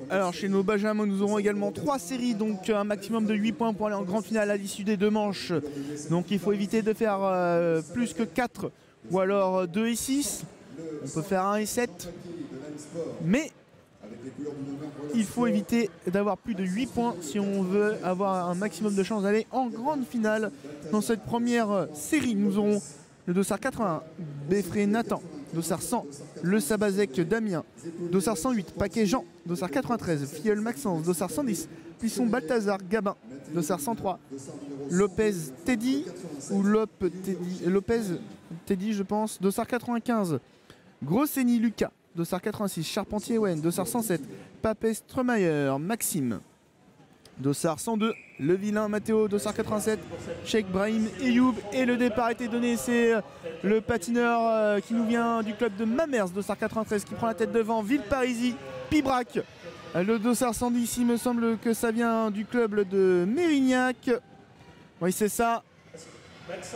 Alors chez nos Benjamins, nous aurons également 3 séries, donc un maximum de 8 points pour aller en grande finale à l'issue des 2 manches. Donc il faut éviter de faire plus que 4 ou alors 2 et 6. On peut faire 1 et 7. Mais il faut éviter d'avoir plus de 8 points si on veut avoir un maximum de chances d'aller en grande finale. Dans cette première série, nous aurons le dossard 81, Beffré Nathan, dossard 100, Le Sabazek Damien, dossard 108, Paquet Jean, dossard 93, Filleul Maxence, dossard 110, Puisson Balthazar Gabin, dossard 103, Lopez Teddy, ou Lopez Teddy je pense, dossard 95, Grossény Lucas, dossard 86, Charpentier Wen, dossard 107, Papet Stremayer, Maxime, dossard 102, Le Vilain Mathéo, dossard 87, Cheikh Brahim Eyoub. Et le départ a été donné, c'est le patineur qui nous vient du club de Mamers, dossard 93, qui prend la tête devant, Villeparisis, Pibrac. Le dossard 110, il me semble que ça vient du club de Mérignac. Oui, c'est ça.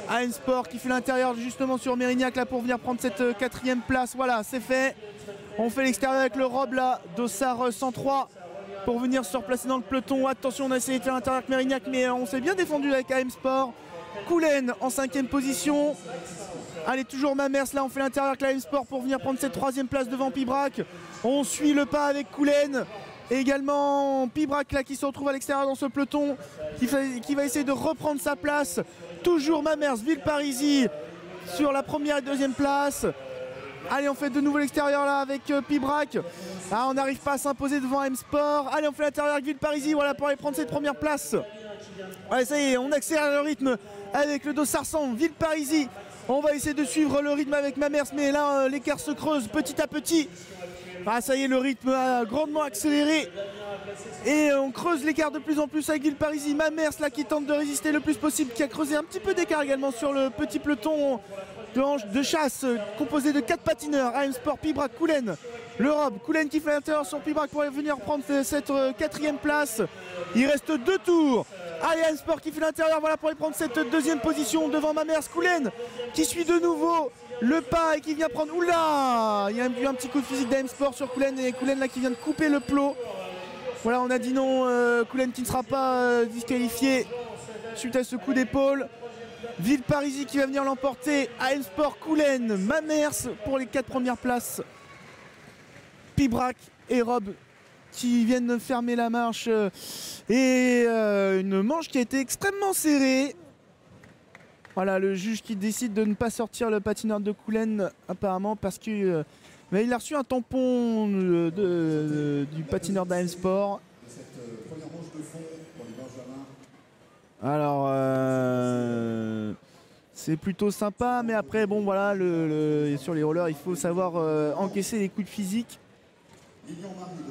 AM Sport qui fait l'intérieur justement sur Mérignac là pour venir prendre cette 4e place. Voilà, c'est fait. On fait l'extérieur avec le Rob là, dossard 103 pour venir se replacer dans le peloton. Attention, on a essayé de faire l'intérieur avec Mérignac, mais on s'est bien défendu avec AM Sport. Coulen en 5e position. Allez, toujours Mamers là, on fait l'intérieur avec AM Sport pour venir prendre cette 3e place devant Pibrac. On suit le pas avec Coulen. Et également Pibrac là qui se retrouve à l'extérieur dans ce peloton, qui va essayer de reprendre sa place. Toujours Mamers, Villeparisis sur la 1re et 2e place. Allez, on fait de nouveau l'extérieur là avec Pibrac. Ah, on n'arrive pas à s'imposer devant M Sport. Allez, on fait l'intérieur avec Villeparisis, voilà, pour aller prendre cette 1re place. Allez, ça y est, on accélère le rythme avec le dossard 100, Villeparisis. On va essayer de suivre le rythme avec Mamers, mais là l'écart se creuse petit à petit. Ah, ça y est, le rythme a grandement accéléré. Et on creuse l'écart de plus en plus avec Villeparisis. Mamers là qui tente de résister le plus possible, qui a creusé un petit peu d'écart également sur le petit peloton de chasse composé de 4 patineurs. AM Sport, Pibrac, Coulen, le Rob. Coulen qui fait l'intérieur sur Pibrac pour venir prendre cette 4e place. Il reste 2 tours. Allez, AM Sport qui fait l'intérieur, voilà, pour aller prendre cette 2e position devant Mamers. Coulen qui suit de nouveau le pas et qui vient prendre. Oula, il y a eu un petit coup de physique d'AM Sport sur Coulen, et Coulen là qui vient de couper le plot. Voilà, on a dit non, Coulen qui ne sera pas disqualifié suite à ce coup d'épaule. Villeparisis qui va venir l'emporter. AM Sport, Coulen, Mamers pour les 4 premières places. Pibrac et Rob qui viennent fermer la marche. Et une manche qui a été extrêmement serrée. Voilà, le juge qui décide de ne pas sortir le patineur de Coulen apparemment parce que il a reçu un tampon du patineur d'AM Sport. Alors c'est plutôt sympa, mais après bon voilà, sur les rollers il faut savoir encaisser les coups de physique.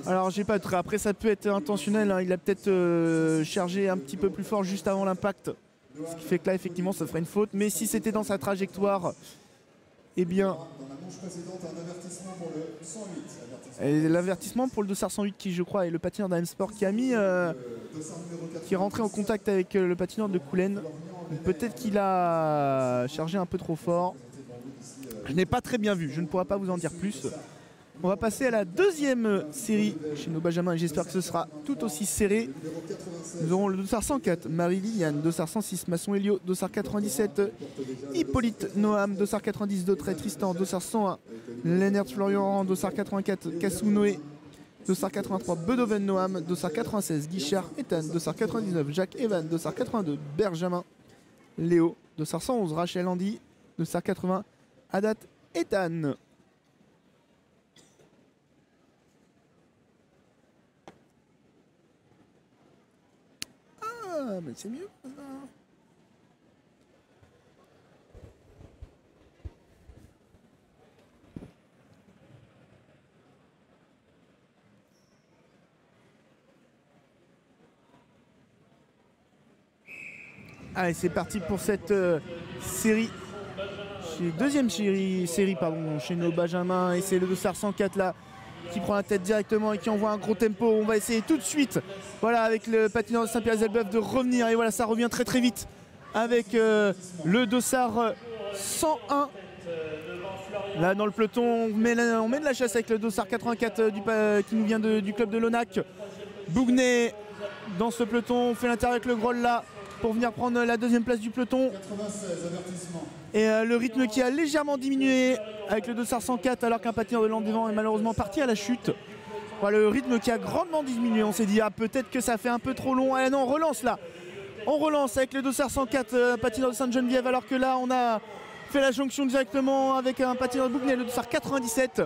Alors j'ai pas de... Après ça peut être intentionnel, hein. Il a peut-être chargé un petit peu plus fort juste avant l'impact, ce qui fait que là effectivement ça ferait une faute, mais si c'était dans sa trajectoire, eh bien l'avertissement pour le dossard 108 qui je crois est le patineur d'AM Sport qui a mis qui est rentré en contact avec le patineur de Coulen. Peut-être qu'il a chargé un peu trop fort. Je n'ai pas très bien vu, je ne pourrais pas vous en dire plus. On va passer à la 2e série chez nos Benjamins et j'espère que ce sera tout aussi serré. Nous aurons le dossard 104, Marie-Liliane, dossard 106, Masson Elio, dossard 97, Hippolyte Noam, dossard 90, Dautrey Tristan, dossard 101, Lennert Florian, dossard 84, Kassou Noé, dossard 83, Beethoven Noam, dossard 96, Guichard Ethan, dossard 99, Jacques Evan, dossard 82, Benjamin Léo, dossard 111, Rachel Andy, dossard 80, Adat Ethan. Ah, mais c'est mieux. Allez, c'est parti pour cette série. Deuxième série pardon, chez nos Benjamins. Et c'est le dossard 104 là qui prend la tête directement et qui envoie un gros tempo. On va essayer tout de suite, voilà, avec le patineur de Saint-Pierre-Elbeuf de revenir. Et voilà, ça revient très très vite avec le dossard 101. Là dans le peloton, on met de la chasse avec le Dossard 84 qui nous vient du club de Lonac. Bougnet dans ce peloton, on fait l'intérieur avec le Groll là pour venir prendre la deuxième place du peloton. Et le rythme qui a légèrement diminué avec le Dossard 104 alors qu'un patineur de l'an devant est malheureusement parti à la chute. Voilà, le rythme qui a grandement diminué, on s'est dit ah, peut-être que ça fait un peu trop long. Ah non, on relance là. On relance avec le Dossard 104 patineur de Sainte-Geneviève alors que là on a fait la jonction directement avec un patineur de Bougnet, le Dossard 97.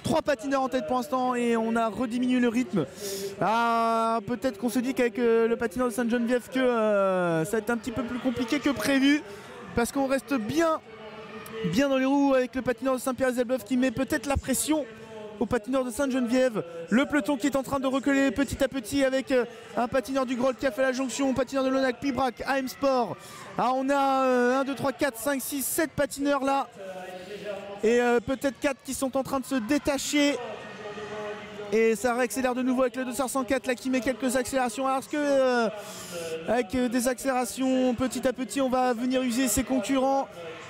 3 patineurs en tête pour l'instant et on a rediminué le rythme. Ah, peut-être qu'on se dit qu'avec le patineur de Sainte-Geneviève que ça va être un petit peu plus compliqué que prévu parce qu'on reste bien dans les roues avec le patineur de Saint-Pierre-des-Elbeuf qui met peut-être la pression au patineur de Sainte-Geneviève. Le peloton qui est en train de reculer petit à petit avec un patineur du Groll qui a fait la jonction, patineur de Lonac, Pibrac, AM Sport. Ah, on a 1, 2, 3, 4, 5, 6, 7 patineurs là. Et peut-être 4 qui sont en train de se détacher. Et ça réaccélère de nouveau avec le 204 là qui met quelques accélérations. Alors est-ce que avec des accélérations petit à petit on va venir user ses concurrents?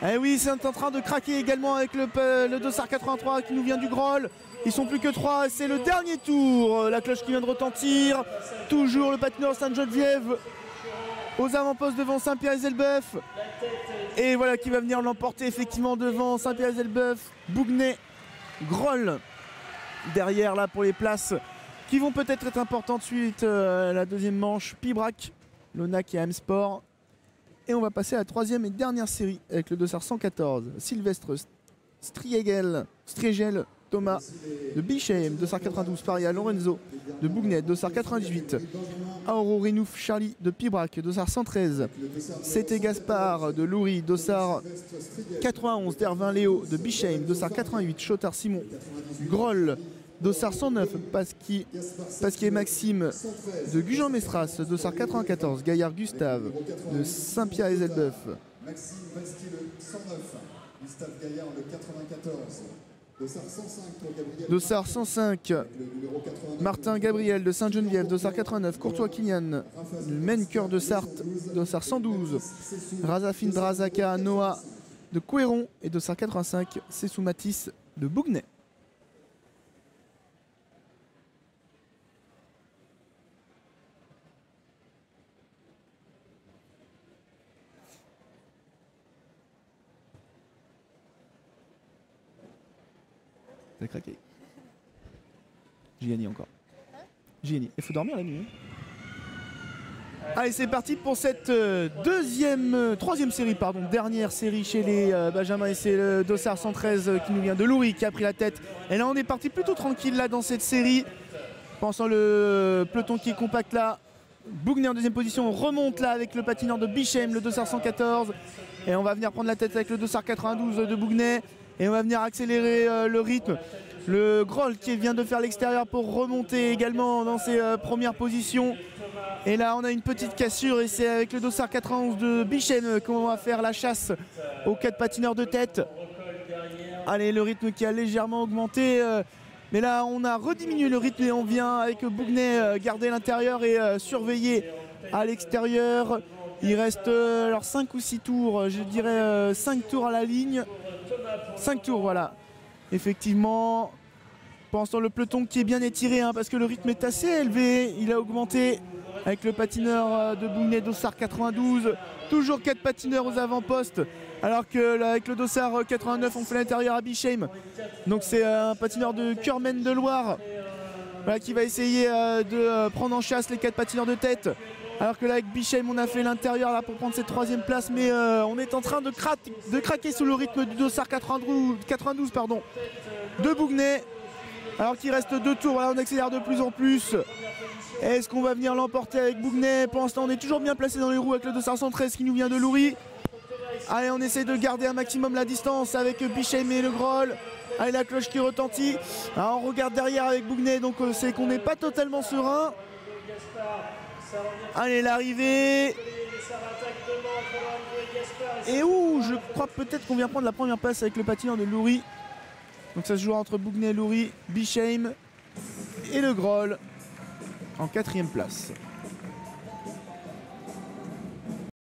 Eh oui, c'est en train de craquer également avec le 283 qui nous vient du Groll. Ils sont plus que 3, c'est le dernier tour. La cloche qui vient de retentir. Toujours le patineur Sainte-Geneviève aux avant-postes devant Saint-Pierre-des-Elbeuf. Et voilà qui va venir l'emporter effectivement devant Saint-Pierre-des-Elbeuf. Bougnet, Groll derrière là pour les places qui vont peut-être être importantes suite à la deuxième manche. Pibrac, Lonac et AM Sport. Et on va passer à la troisième et dernière série avec le Dossard 114. Sylvestre Striegel, Thomas de Bichheim, Dossard 92, pareil à Lorenzo de Bougnet, Dossard 98, Auro Rinouf Charlie de Pibrac, Dossard 113, C'était Gaspard de Loury, Dossard 91, Dervin Léo de Bichheim, Dossard 88, Chotard Simon, Groll, Dossard 109, Pasquier Maxime de Gujan-Mestras, Dossard 94, Gaillard Gustave de Saint-Pierre-des-Elbeuf. Maxime Pasquier le 109, Gustave Gaillard le 94. Dossard 105, Martin Gabriel de Sainte-Geneviève, Dossard 89, Courtois Kilian, Menker de Sarthe, Dossard 112, Razafine Drazaka Noah de Couéron et Dossard 85, Sessou Matisse de Bougnet. T'as craqué. J'ai gagné encore. J'ai gagné. Il faut dormir la nuit. Allez, c'est parti pour cette troisième série, dernière série chez les Benjamins. Et c'est le Dossard 113 qui nous vient de Loury qui a pris la tête. Et là, on est parti plutôt tranquille là dans cette série. Pensant le peloton qui est compact là. Bougnet en deuxième position, on remonte là avec le patineur de Bichheim, le Dossard 114. Et on va venir prendre la tête avec le Dossard 92 de Bougnet. Et on va venir accélérer le rythme. Le Groll qui vient de faire l'extérieur pour remonter également dans ses premières positions. Et là on a une petite cassure et c'est avec le Dossard 91 de Bichheim qu'on va faire la chasse aux 4 patineurs de tête. Allez, le rythme qui a légèrement augmenté. Mais là on a rediminué le rythme et on vient avec Bougnet garder l'intérieur et surveiller à l'extérieur. Il reste alors 5 ou 6 tours, je dirais 5 tours à la ligne. 5 tours, voilà. Effectivement, pensant le peloton qui est bien étiré parce que le rythme est assez élevé. Il a augmenté avec le patineur de Bougnet, Dossard 92. Toujours 4 patineurs aux avant-postes. Alors que là, avec le Dossard 89, on fait l'intérieur à Bichheim. Donc c'est un patineur de Curmen de Loire qui va essayer de prendre en chasse les 4 patineurs de tête. Alors que là avec Bichheim on a fait l'intérieur là pour prendre cette troisième place, mais on est en train de craquer sous le rythme du Dossard 92 de Bougnet. Alors qu'il reste 2 tours, voilà, on accélère de plus en plus. Est-ce qu'on va venir l'emporter avec Bougnet? Pour l'instant on est toujours bien placé dans les roues avec le 213 qui nous vient de Loury. Allez, on essaie de garder un maximum la distance avec Bichheim et le Groll. Allez, la cloche qui retentit. Alors, on regarde derrière avec Bougnet, donc c'est qu'on n'est pas totalement serein. Allez, l'arrivée. Et où je crois peut-être qu'on vient prendre la première place avec le patineur de Loury. Donc ça se joue entre Bougnet, Loury, Bichheim et le Groll en 4e place.